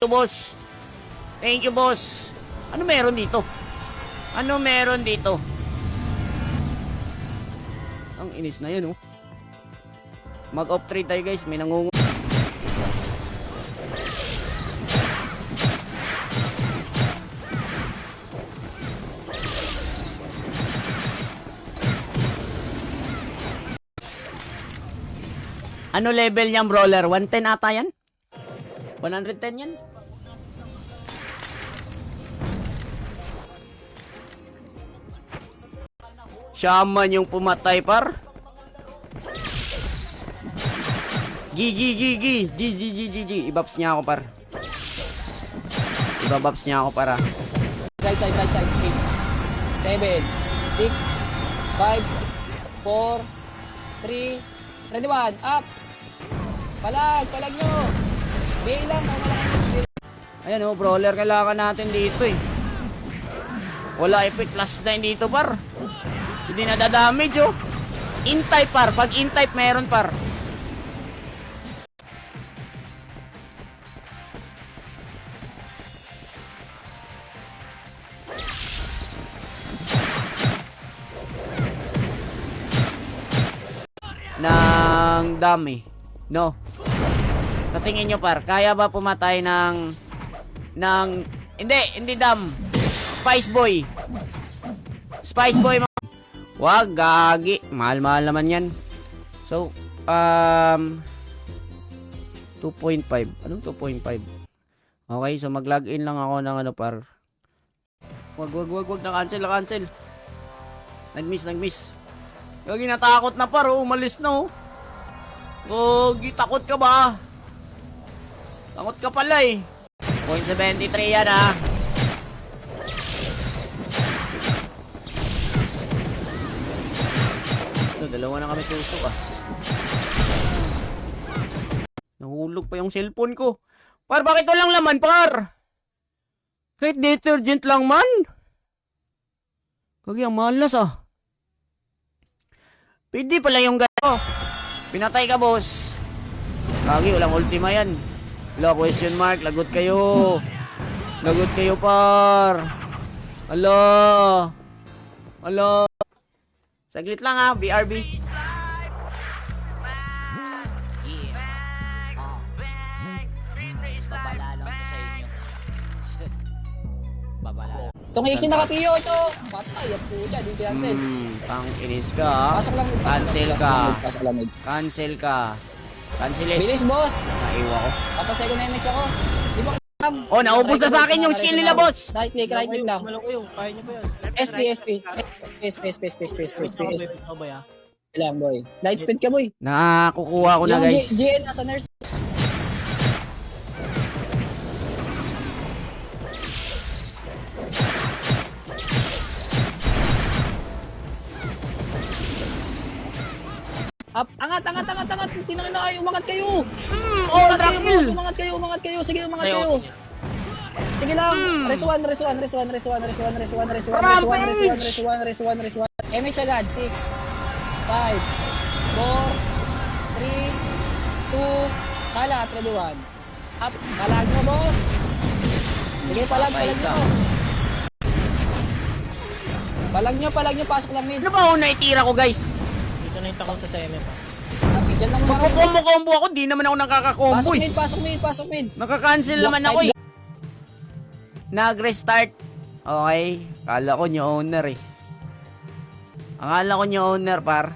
Boss. Thank you, boss. Ano meron dito? Ano meron dito? Ang inis na yun, oh. Mag-off trade tayo, guys. May nangungu... Ano level niyang brawler? 110 ata yan? 110 yan? Shaman yung pumatay, par. Gi. Ibaps niya ako, par. Ibabaps niya ako, para. Right side. 8, 7, 6, 5, 4, 3, 21, up! Palag nyo! Bay lang, wala kang HP. Ayan, oh, brawler kailangan natin dito, eh. Wala epic class 9 dito, par. Hindi nadadamage, oh. In-type, par. Pag in-type, meron, par. Nang dami. No. Natingin nyo, par. Kaya ba pumatay ng... Hindi dam. Spice Boy. Wag, gagi. Mahal naman yan. So, 2.5. Anong 2.5? Okay, so mag-login lang ako ng ano, par. Wag. Na-cancel. Nag-miss. Gagi, natakot na, par. Oh, umalis na, oh. Gagi, takot ka ba? Takot ka pala, eh. 0.73 yan, ah. Dalawa na kami tusok, ah. Nahulog pa yung cellphone ko. Par, bakit walang laman, par? Kahit detergent lang man. Kagi, ang malas, ah. Pwede pala yung gano. Pinatay ka, boss. Kagi, walang ultima yan. Wala, question mark. Lagot kayo, par. Ala. Saglit lang, ha, BRB. Babala lang ito sa inyo. Babala lang. Itong hiksi na kapiyo, ito. Patay, ang pucha, di cancel. Pang inis ka, ha. Pasok lang. Cancel ka. Cancel it. Bilis, boss. Naiwa ko. Tapos second image ako. Di ba Oh, naubos na sa akin yung skill nila, boss. Right click lang. Malo ko yung, kaya niyo pa yun. SP. Ilang, boy. Light speed ka, boy. Nakukuha ko na, Yung guys. GN as a nurse. Up, angat. Tinangin na kayo, umangat kayo. Umangat kayo. Sige, umangat kayo. Sige lang. Res 1. MH agad. 6, 5, 4, 3, 2, kala, 3, 2, 1. Up, palag mo, boss. Sige, palag nyo. Palag nyo, pasok lang mid. Ano ba una itira ko, guys? Dito na yung takot sa TMF ha. Okay, dyan lang muna. Magkukombo ako, di naman ako nakakakombo, eh. Pasok mid. Nakaka-cancel naman ako, eh. Nag-restart. Okay. Kala ko new owner, eh. Akala ko new owner, par.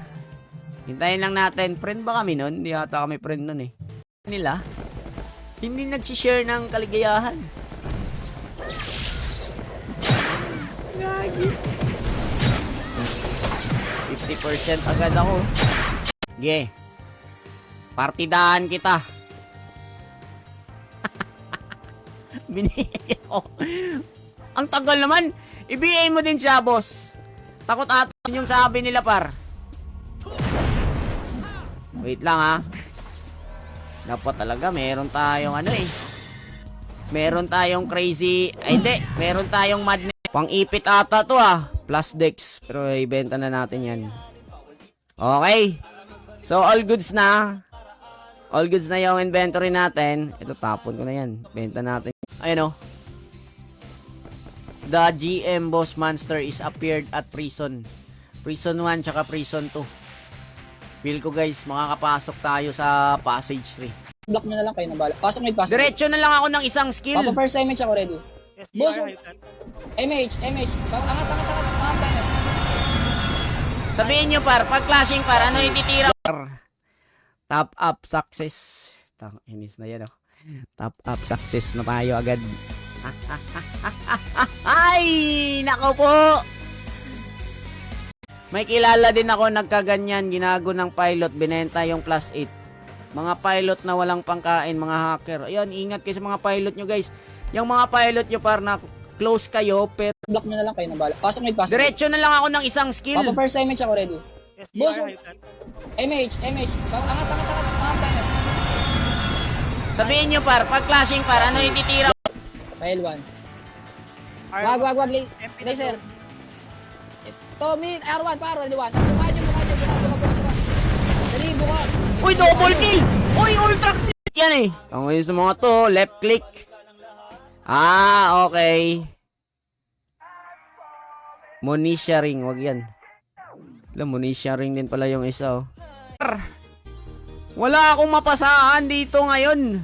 Hintayin lang natin. Friend ba kami nun? Hindi ata kami friend nun, eh. Nila, hindi nagsishare ng kaligayahan. Gagi. 50% agad ako. Sige. Partidahan kita. Binigay ako. Ang tagal naman. I-BA mo din siya, boss. Takot ata yung sabi nila, par. Wait lang, ha. Dapat talaga meron tayong ano, eh. Meron tayong crazy. Ay, hindi. Meron tayong madness. Pang-ipit ata to, ah. Plus dex. Pero ibenta na natin yan. Okay. So, all goods na. All goods na yung inventory natin. Ito, tapon ko na yan. Benta natin. Ayan o. The GM boss monster is appeared at prison. Prison 1 tsaka prison 2. Feel ko guys, makakapasok tayo sa passage 3. Block nyo na lang kayo ng bala. Pasok mid, pasok mid. Diretso na lang ako ng isang skill. Papa first damage ako ready. Boss, MH. Angat tayo. Sabihin nyo par, pag clashing par, ano yung titira? Top up success. Inis na yan oh. Top up success na tayo agad. Ay! Nako po! May kilala din ako nagkaganyan, ginago ng pilot, binenta yung +8. Mga pilot na walang pangkain, mga hacker. Ayan, ingat kayo sa mga pilot nyo guys. Yung mga pilot nyo par na close kayo, pero Block nyo na lang kayo ng bala. Pasok mid, pasok mid. diretso na lang ako ng isang skill. Papa first damage ako ready. Boss, MH. Angat tayo. Sabihin nyo par, pag clashing par, ano yung titira? File 1. Wag. Laser. Ito, mid. R1, paro, ready 1. Buka nyo. Dali, buka. Uy, double kill! Uy, ultra kill! Yan eh. Ang ayos ng mga to, left click. Ah, okay. Monisha ring, wag yan. Alam, Monisha ring din pala yung isa oh. Wala akong mapasahan dito ngayon.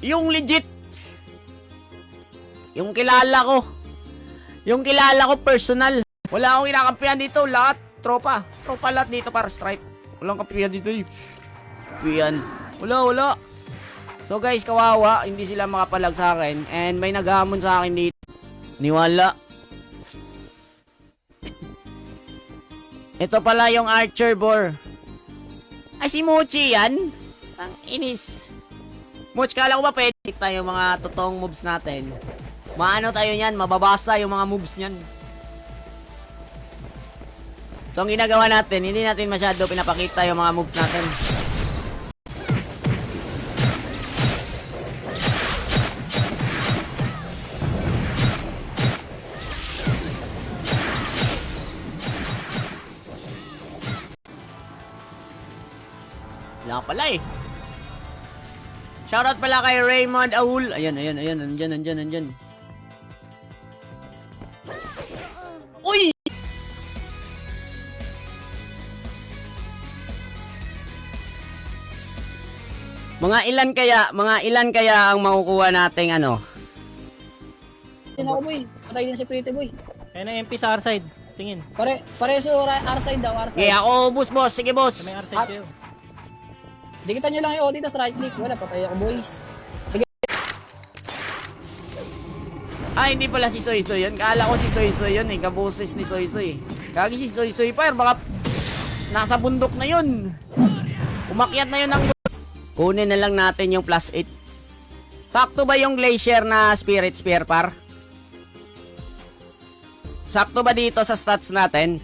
Yung legit. Yung kilala ko. Yung kilala ko personal. Wala akong kinakampihan dito. Lahat. Tropa. Tropa lahat dito para stripe. Walang kampihan dito eh. Kampihan. Wala. So guys, kawawa. Hindi sila makapalag sa akin. And may naghamon sa akin dito. Niwala. Ito pala yung Archer Boar. Ay, si Mochi yan? Ang inis. Moch, kala ko ba pwede tayo mga totoong moves natin? Maano tayo yan? Mababasa yung mga moves niyan. So, ang ginagawa natin, hindi natin masyado pinapakita yung mga moves natin. Wala pala eh. Shoutout pala kay Raymond Aul. Ayan. Nandyan. Uy! Mga ilan kaya ang makukuha nating ano? Din ako, boy. Patay din si Pretty Boy. Ayun na MP sa R-side. Tingin. Pare sa R-side daw, R-side. Okay, ako boss. Sige boss. Sa may R-side kayo. Dikitan nyo lang yung OD, tas right click. Wala, patay ako, boys. Sige. Ah, hindi pala si Soy Soy yun. Kala ko si Soy Soy yun eh. Kaboses ni Soy Soy. Kagi si Soy Soy pa. Baka nasa bundok na yun. Umakyat na yun ng... Kunin na lang natin yung +8. Sakto ba yung Glacier na Spirit Spear par? Sakto ba dito sa stats natin?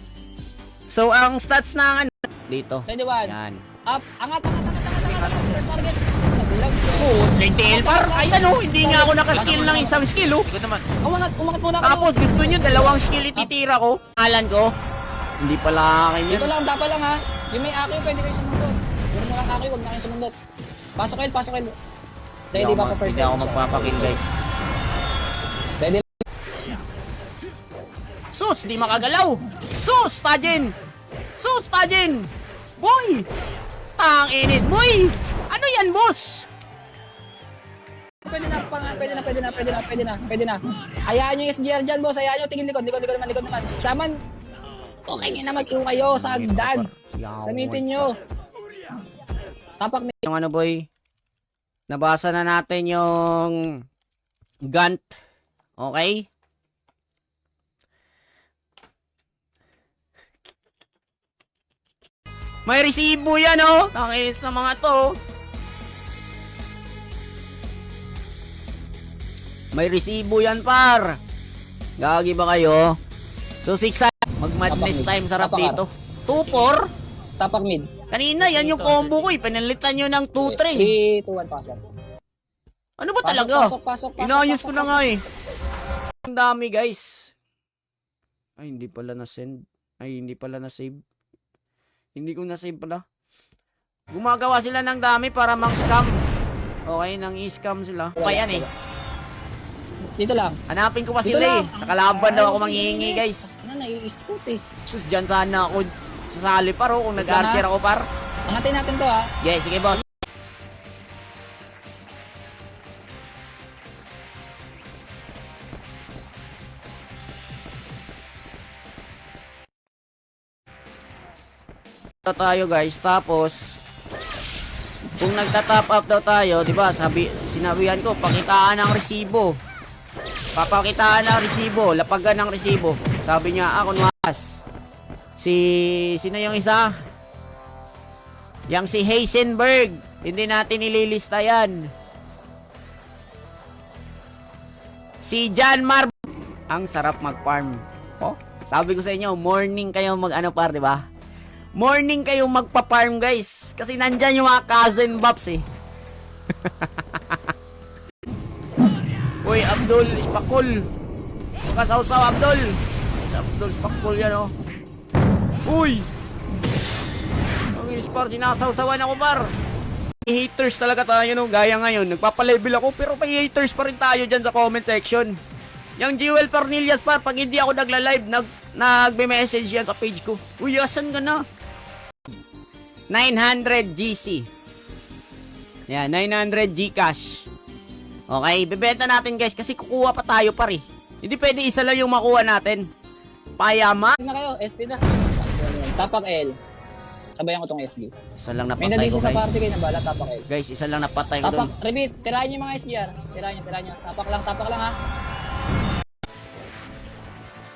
So, ang stats na ano dito. 21. Yan. Up. Angat. First target. Oh, 20 par. Ayan oh, hindi nga ako nakaskill ng isang skill oh. Umangat muna ako. Tapos gusto nyo, dalawang skill ititira ko. Alan ko. Hindi pala akin yun. Dito lang, dapat lang ha. Yung may aki, pwede kayo sumundot. Yung mga aki, huwag na kayo sumundot. Pasok kayo. Ready ba ko first? Hindi ako magpapakill guys. Ready. Sus, di makagalaw. Sus, Tajin. Boy. Tang inis, boy. Ano yan, boss? Pwede na. Hayaan nyo yung SGR dyan, boss. Hayaan nyo, tingin likod naman. Shaman, okay nga na mag-iw kayo sa agdan. Gamitin nyo. Tapak may... Yung ano, boy? Nabasa na natin yung Gantt. Okay? May resibo yan, oh. Nakis na mga to. May resibo yan, par. Gagi ba kayo? So, 6 mag-madness time sarap dito. 2-4. Tapak mid. Kanina, yan yung combo ko eh. Pinalitan nyo ng 2-3. 3, 2, 1, pasok. Ano ba talaga? Pasok. Inayos ko na nga eh. Ang dami guys. Ay, hindi pala na-send. Ay, hindi pala na-save. Hindi ko na-save pala. Gumagawa sila ng dami para mang-scam. Okay, nang i-scam sila. Okay yan eh. Dito lang. Hanapin ko pa Dito sila eh. lang. Sa kalaban daw ako Ay, manghihingi, guys. Ina, nai-scoot eh. Sus, dyan sana ako sasali par kung nag-archer ako par. Angatin natin to ha. Yes, sige boss. Ito tayo guys, tapos kung nagta-top up daw tayo, 'di ba? Sinabihan ko, pakitaan ng resibo. Papakitaan ng resibo, lapagan ng resibo. Sabi niya, kunwas. Sino yung isa? Yang si Heisenberg. Hindi natin ililista yan. Si John Mar. Ang sarap mag-farm. Oh, sabi ko sa inyo, morning kayo mag-ano par, di ba? Morning kayo magpa-farm, guys. Kasi nandyan yung mga cousin bops eh. Uy, Abdul, ispakul. Makasaw-saw, Abdul. Abdul, ispakul yan, oh. Uy! Ang ispar, sinasaw-sawan ako, par. May haters talaga tayo, no? Gaya ngayon, nagpapalevel ako, pero may haters pa rin tayo dyan sa comment section. Yung Jewel Cornelius, par, pag hindi ako nagla-live, nagme-message yan sa page ko. Uy, asan ka na? 900 GC. Yan, 900 Gcash. Okay, bebenta natin guys kasi kukuha pa tayo par eh. Hindi pwede isa lang yung makuha natin. Payama. Na kayo, SP na. Tapak L. Sabayan ko tong SG. Isa lang May napatay ko nadisi sa guys. party kayo na bala, tapak L. Guys, isa lang napatay ko Tapak, dun. repeat. Tirahin nyo yung mga SGR. Tirahin nyo. Tapak lang ha.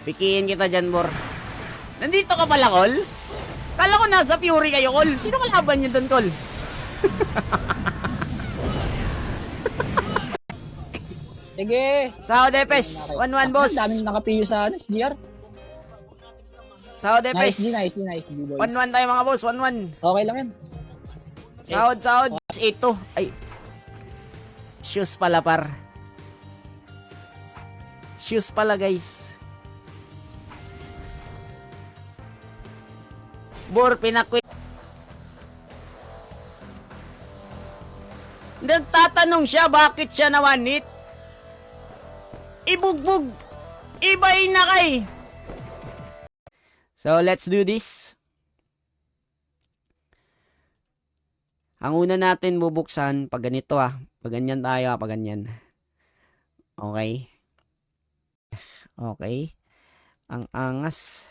Pikiin kita dyan, Bor. Nandito ka pala, Kol? Kala ko nasa Fury kayo, Kol. Sino kalaban nyo dun, Kol? Sige. Sao Depes, 1-1 boss. Ang daming nakapiyo sa SGR. Sao Depes. Nice G, boys. 1-1 tayo mga boss, 1-1. Okay lang yan. Sahod. 8-2. Ay. Shoes pala, par. Shoes pala, guys. Bor, pinakwit. Nagtatanong siya, bakit siya na one hit? Ibugbog. Ibay na kay. So, let's do this. Ang una natin bubuksan, pag ganito pag ganyan tayo pag ganyan. Okay. Okay. Ang angas.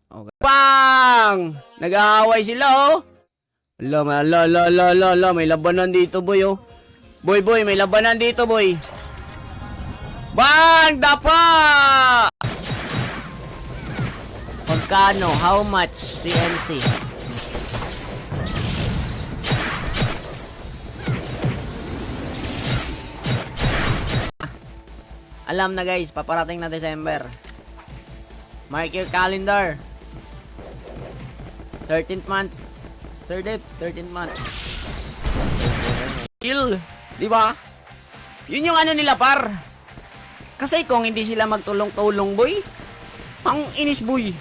Okay. Bang! Nag-aaway sila, oh. May labanan dito, boy, oh. Boy, may labanan dito, boy. Bang! Dapa! Magkano? How much? CNC. Alam na guys, paparating na December. Mark your calendar. 13th month. Sir Dep, 13th month. Chill, di ba? Yun yung ano nila par. Kasi kung hindi sila magtulong-tulong boy, ang inis boy.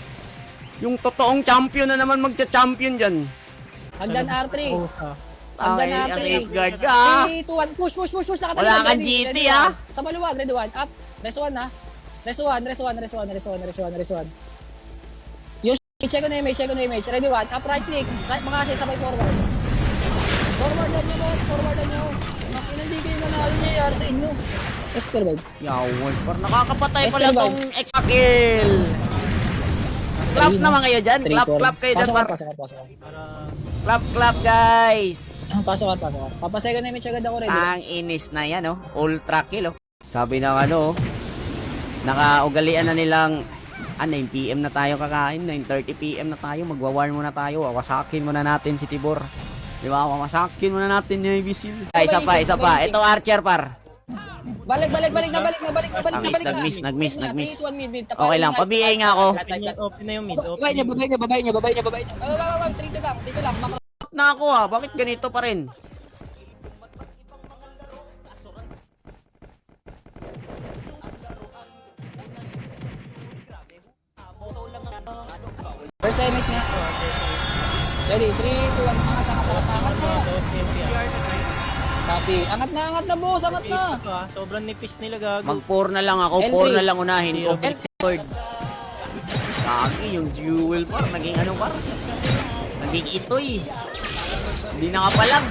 Yung totoong champion na naman magcha-champion dyan. Hagdan R3. Okay, Hagdan R3. safeguard ka. 3, 2, 1. Push. Nakatalikod. Wala kang Ready, GT, ready, ah. one. Sa maluwag, ready 1. Up. Res 1 ha. Res 1. Yung check ko na image. Ready 1. Up right click. Right, mga kasi sabay forward. Forwardan nyo. Hindi kayo manalo nangyayari sa inyo. Esper ba? Yawons, par nakakapatay Yes, pala pero tong X-Kill. Clap naman kayo dyan. Clap kayo dyan. Pasok. Clap guys. Pasok. Papasay ko na image agad ako ready. Ang inis na yan, oh. Ultra kill, oh. Sabi ng ano, nakaugalian na nilang 9 PM na tayo kakain, 9:30 PM na tayo, magwa-war muna tayo, wawasakin muna natin si Tibor. Di ba? Wawasakin muna natin yung Ibisil. Isa pa. Ito Archer par. Balik na. Nag-miss. Okay lang, pabiay nga ako. Open na yung mid. Babay niya. Dito lang. Na ako bakit ganito pa rin? First image nga. Ready, 3, 2, 1. Angat na. Copy. Angat na, boss. Angat na. Sobrang nipis nila gago. Mag-4 na lang ako. L3. 4 na lang unahin ko. L3. Lord. Lagi yung jewel par. Naging ano par? Naging itoy. Hindi nakapalag.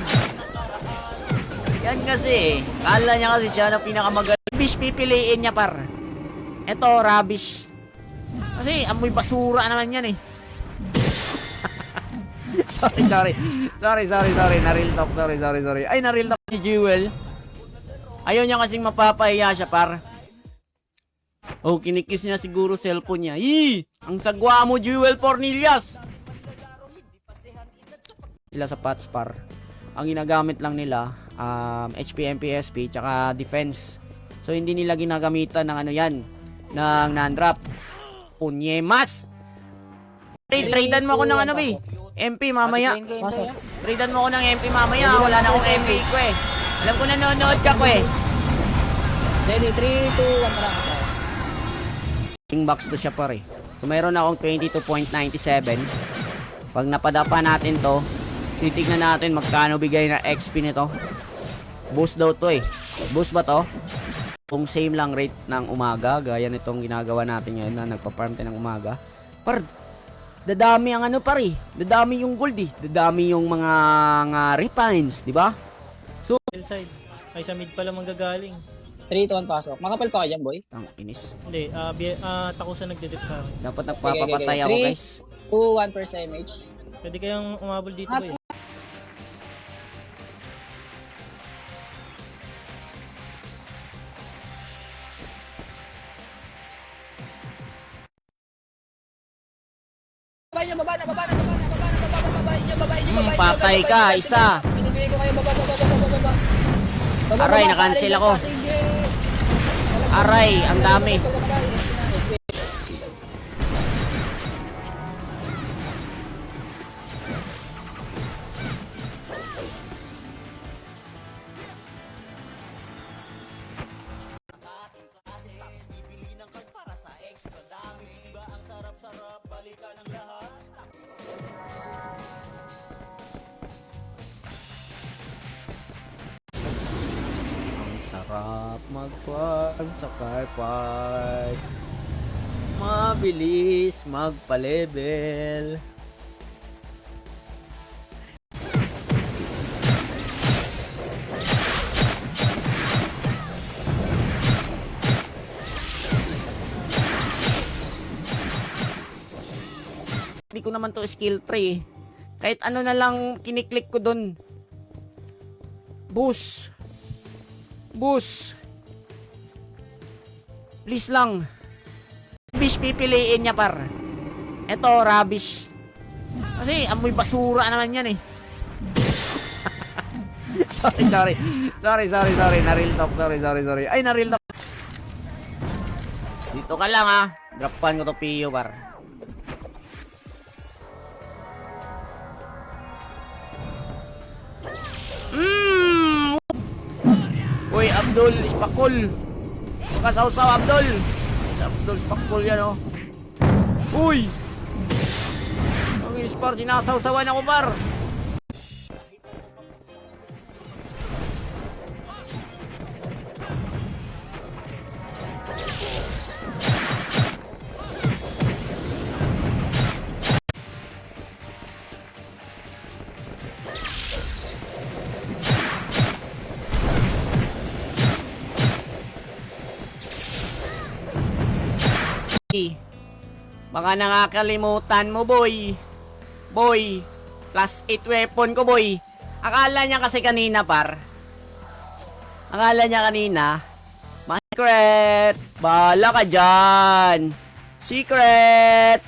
Yan kasi eh. Kala niya kasi siya na pinakamagaling. Rubbish pipiliin niya par. Ito, rubbish. Kasi amoy basura naman yan eh. sorry. Na-real talk. Sorry. Ay, na-real talk ni Jewel. Ayaw niya kasing mapapahiya siya par. Oh, kinikis niya siguro cellphone niya. Yee! Ang sagwa mo, Jewel Pornilias! Sila sa pots par. Ang ginagamit lang nila, HP, MPSP, tsaka defense. So, hindi nila ginagamitan ng ano yan, ng non-drop. Punyemas! Tradean mo ako ng ano, B. MP mamaya. Pasok. Tradean mo ako ng MP mamaya. Wala na akong MP ko eh. Alam ko nanonood ka ko eh. Ready, 3, 2, 1. Tara. King box to siya pare. Kung mayroon akong 22.97, pag napadapa natin to, titignan natin magkano bigay na XP nito. Boost daw to eh. Boost ba to? Kung same lang rate ng umaga, gaya nitong ginagawa natin ngayon na nagpa-farm tayo ng umaga. Par, dadami ang ano pare. Dadami yung gold eh. Dadami yung mga refines, di ba? So, Side. Ay, sa mid pala manggagaling. 3, 2, 1, pasok. Makapal pa ka dyan, boy. tang inis. Hindi, takusan nagdedip sa akin. Dapat nagpapapatay ako Okay. guys. 2, 1, first image. Pwede kayong umabol dito At- boy. Babay niyo, baba niyo. Patay ka, isa. Pinibigay ko kayo, baba. Aray, na-cancel ako. Aray, ang dami. Sarap magkuhan sa car-park. Mabilis magpa-level. Hindi ko naman to skill tree. Kahit ano na lang kiniklik ko dun. Boost. Please lang. Rubbish pipiliin niya par. Ito, rubbish. Kasi amoy basura naman yan eh. sorry. Na-real talk. Sorry. Ay, na-real talk. Dito ka lang ha. Dropan ko to Pio par. Uy, Abdul, ispakol. Makasaw-saw, Abdul. Si Abdul, ispakol yan, oh. Uy! Ang ispar, sinasaw-sawan ako, par. Baka nakakalimutan mo, boy. Boy, plus 8 weapon ko, boy. Akala niya kasi kanina, par. Akala niya kanina, secret. Bahala ka dyan. Secret.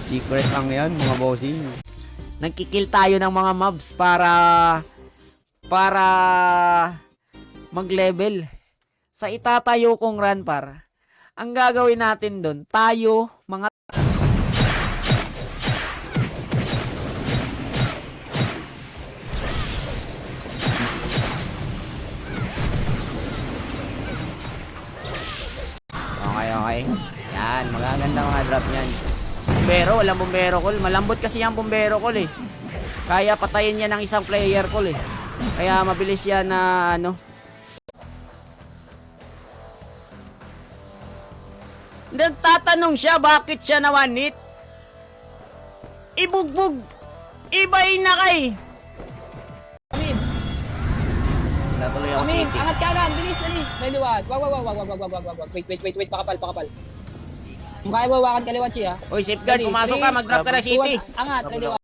Secret lang yan, mga bossing. Nagkikil tayo ng mga mobs para mag-level. Sa itatayo kong run par, ang gagawin natin doon, tayo, mga Okay. Yan, magaganda mga drop yan. Bumbero, walang bumbero call. Malambot kasi yung bumbero call eh. Kaya patayin niya ng isang player call eh. Kaya mabilis yan na ano. Nagtatanong siya bakit siya na one hit. Ibugbog. Ibay na kay. Amin. Natuloy ako Amin, city. angat kanan, bilis. Ready, one. Wag. Wait, pakapal. Kung kaya bawakan kaliwa, Chi, ha? Oy, safeguard, Ready, pumasok three, ka, mag-drop ka na two, city. one. Angat, ready, one.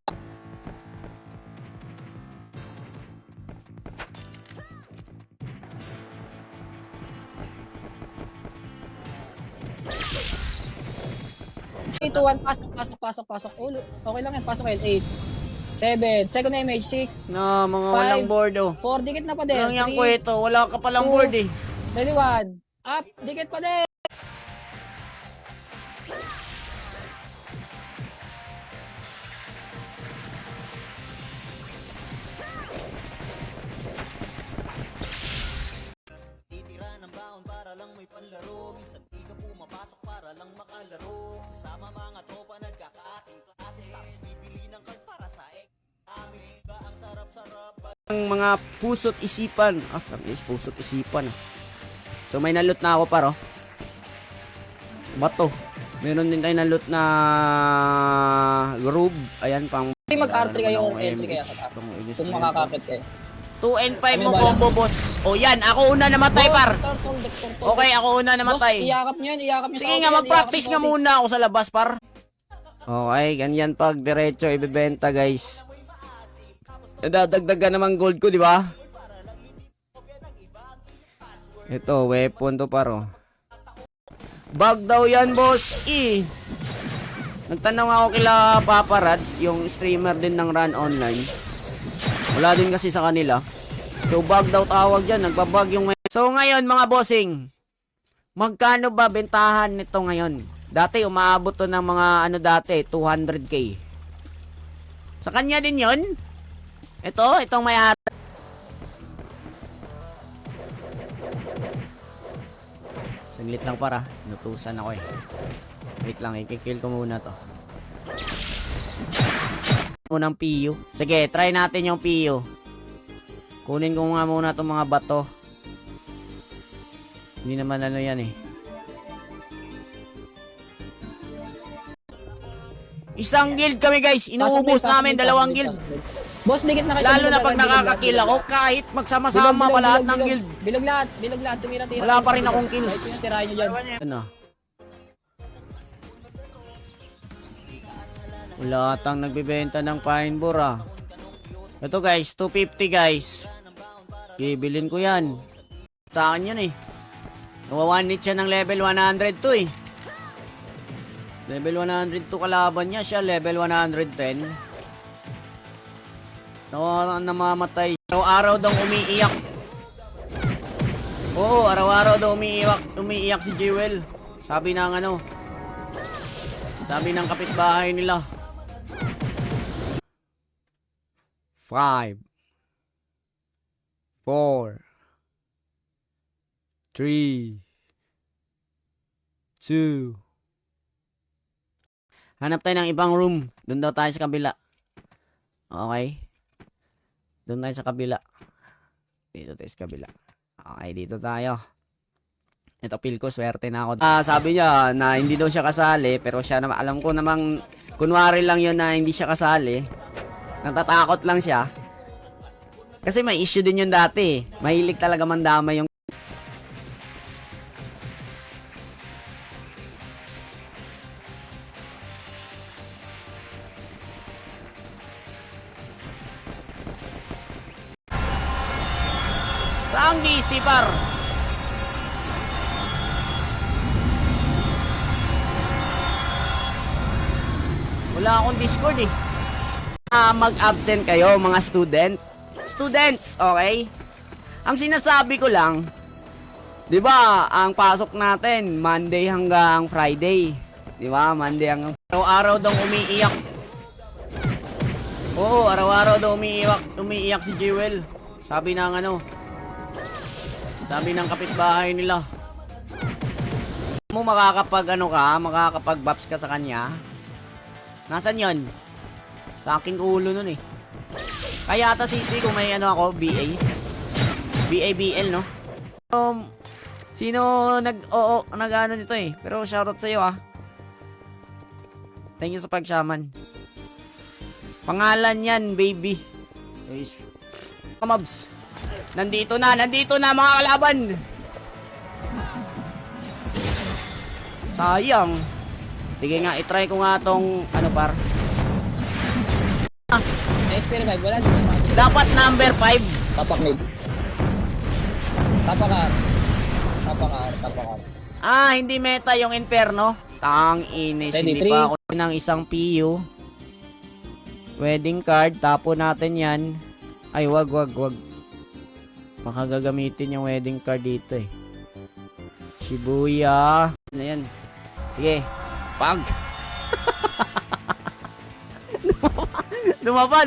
Three, two, one. Pasok. Ulo. Okay lang yan, pasok yan. 8, 7, second image, 6, No, mga Five. walang board oh. 4, dikit na pa din. Walang yung 3, kweto, wala ka palang two. board eh. ready, 1. Up, dikit pa din. Ang mga puso't isipan. Is puso't isipan. So may nalot na ako paro. Bato. Meron din tayo nalot na groove. Ayan pang Mag-R3 kayo or entry kaya sa taas. Kung makakapit kayo. 2 and 5 mo combo boss. O yan, ako una namatay par. Okay, ako una namatay. Boss, iyakap nyo yun. Sige nga, mag-practice nga muna ako sa labas par. Okay, ganyan pag diretso ibebenta guys. Nadadagdagan naman gold ko, di ba? Ito, weapon to paro. Bag daw yan, boss. Nagtanong ako kila Paparads, yung streamer din ng Run Online. Wala din kasi sa kanila. So, bag daw tawag dyan. Nagbabag yung... So, ngayon, mga bossing, magkano ba bentahan nito ngayon? Dati, umaabot to ng mga, 200k. Sa kanya din yon. Itong may ata. Saglit lang para. Inutusan ako eh. Wait lang, i-kill ko muna to. Munang PU. Sige, try natin yung PU. Kunin ko nga muna itong mga bato. Hindi naman ano yan eh. Isang guild kami guys. Inuubos namin 2 guild. Boss, dikit na kayo. Lalo na pag nakakakill ako, kahit magsama-sama pa lahat ng guild. Bilog lahat. Tumira-tira. Wala pa rin akong kills. Tirahin nyo dyan. Ano? Wala atang nagbibenta ng pine boar ah. Ito guys, 250 guys. Bibilin ko yan. Sa akin yun eh. Nawa-one hit siya ng level 102 eh. Level 102 kalaban niya, siya level 110. Namamatay. Araw-araw daw umiiyak. Oo, araw-araw daw umiiyak si Jewel. Sabi ng sabi ng kapitbahay nila. 5 4 3 2. Hanap tayo ng ibang room. Doon daw tayo sa kabila. Okay. Doon tayo sa kabila. Dito tayo sa kabila. Okay, dito tayo. Ito, feel ko, swerte na ako. Sabi niya na hindi daw siya kasali, pero siya naman, alam ko namang, kunwari lang yun na hindi siya kasali. Natatakot lang siya. Kasi may issue din yun dati. Mahilig talaga mandama yung... Saang gisipar? Wala akong Discord eh. Mag-absent kayo mga students, okay? Ang sinasabi ko lang, 'di ba, ang pasok natin Monday hanggang Friday. 'Di ba? Monday hanggang araw-araw daw umiiyak. Oo, araw-araw daw umiiyak si Jewel. Sabi ng Sabi ng kapitbahay nila. mo makakapag ano ka, makakapag-buffs ka sa kanya. Nasaan yon? Sa aking ulo nun eh. Kaya ata City kung may ano ako, BA. BABL, no? Sino nag-ano nito eh. Pero shoutout sa'yo ah. Thank you sa pag-shaman. Pangalan yan, baby. Mobs. Nandito na mga kalaban. Sayang. Sige nga, itry ko nga tong, ano par. SP5, wala. Dapat number 5. Tapak mid. Tapakar. Hindi meta yung Inferno. Tang inis, hindi 23. pa ako ng isang PU. Wedding card, tapo natin yan. Ay, wag. Makagagamitin yung wedding card dito eh. Shibuya. Ano yan? Sige. Pag. Dumapa.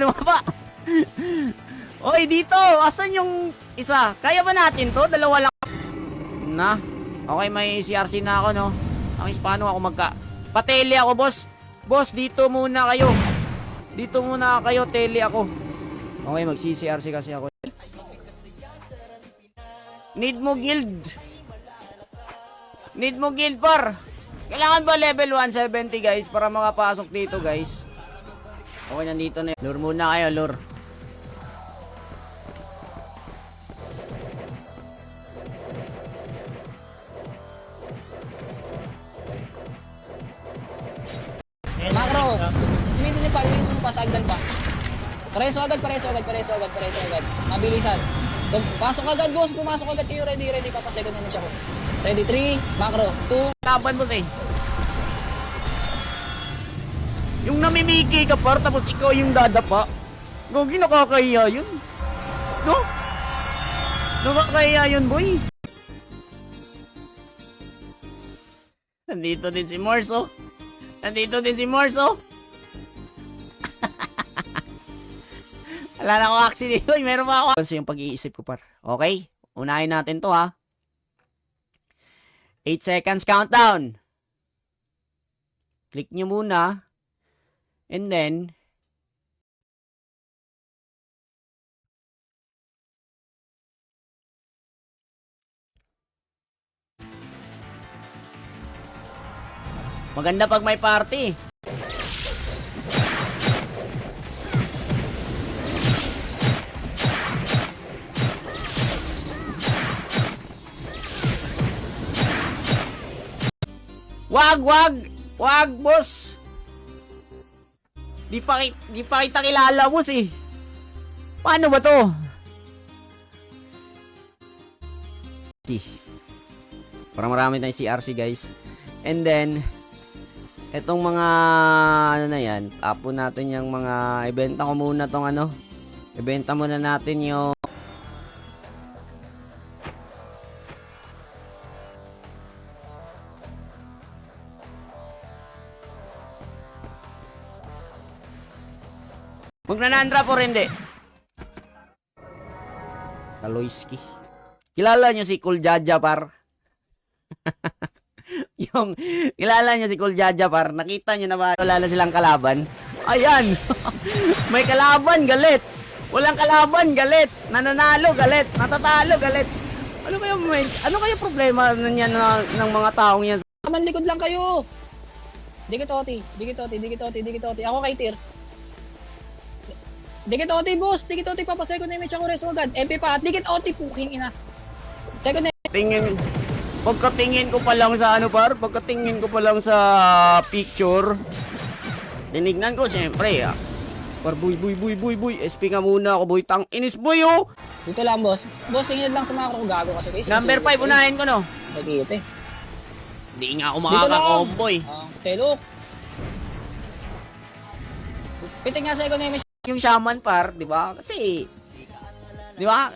Oy, dito. Asan yung isa? Kaya ba natin to? Dalawa lang. Na. Okay, may CRC na ako, no? Ang Hispano ako patele ako, boss. Boss, dito muna kayo. Tele ako. Okay, mag-CCRC kasi ako. Need mo guild, par. Kailangan ba level 170, guys, para makapasok dito, guys? Okay, nandito na. Lure muna kayo, lure. Macro. Limisin niyo pa, sagdan pa. Pareso agad. Mabilisan. Pasok agad, boss. Pumasok agad kayo. Ready. Papasegon naman siya ko. Ready, 3, macro, 2. Laban mo eh. Yung namimiki ka par, tapos ikaw yung dadapa. Gogi, nakakahiya yun. No? Nakakahiya yun, boy. Nandito din si Morso. Wala na akong accident. Uy, meron pa ako. Kasi yung pag-iisip ko par. Okay? Unahin natin to ha. 8 seconds countdown. Click nyo muna. And then, maganda pag may party. Wag, boss. Di pa kita kilala, boss eh. Paano ba to? Parang marami tayong CRC, guys. And then, etong mga ano na yan, tapo natin yung mga ibenta ko muna tong ano. Ibenta muna natin yung magnanandra po rin, di. Kaloyski. Kilala nyo si Cool Jaja, par? Kilala nyo si Cool Jaja, par? Nakita nyo na ba? Wala na silang kalaban. Ayan! May kalaban, galit! Walang kalaban, galit! Nananalo, galit! Natatalo, galit! Ano kaya problema niyan ng mga taong yan? Kaman likod lang kayo. Dikit oti. Ako kay Tir. Dikit oti, boss. Dikit oti, papaseko na yung mecha ko reso agad. MP pa at dikit oti, puking ina. Second na. Pagkatingin ko pa lang sa picture, tinignan ko, syempre, Par, boy. SP nga muna ako, boy. Tang inis, boy, oh. Dito lang, boss. Boss, tingin lang sa mga gago kasi. Guys, Number 5, unahin ko, no? Dito eh. Hindi nga ako makaka-combo, eh. Telok. Piting nga sa economy. Yung shaman, par, di ba? Kasi, di ba?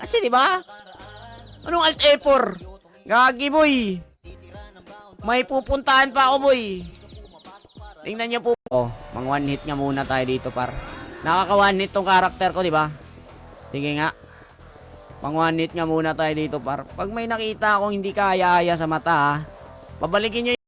Anong alt E4? Gagi, boy. May pupuntahan pa ako, boy. Tingnan niyo po. Oh, mang one hit nga muna tayo dito, par. Nakaka one hit tong karakter ko, di ba? Sige nga. Mang one hit nga muna tayo dito, par. Pag may nakita akong hindi kaya-aya sa mata, pabalikin niyo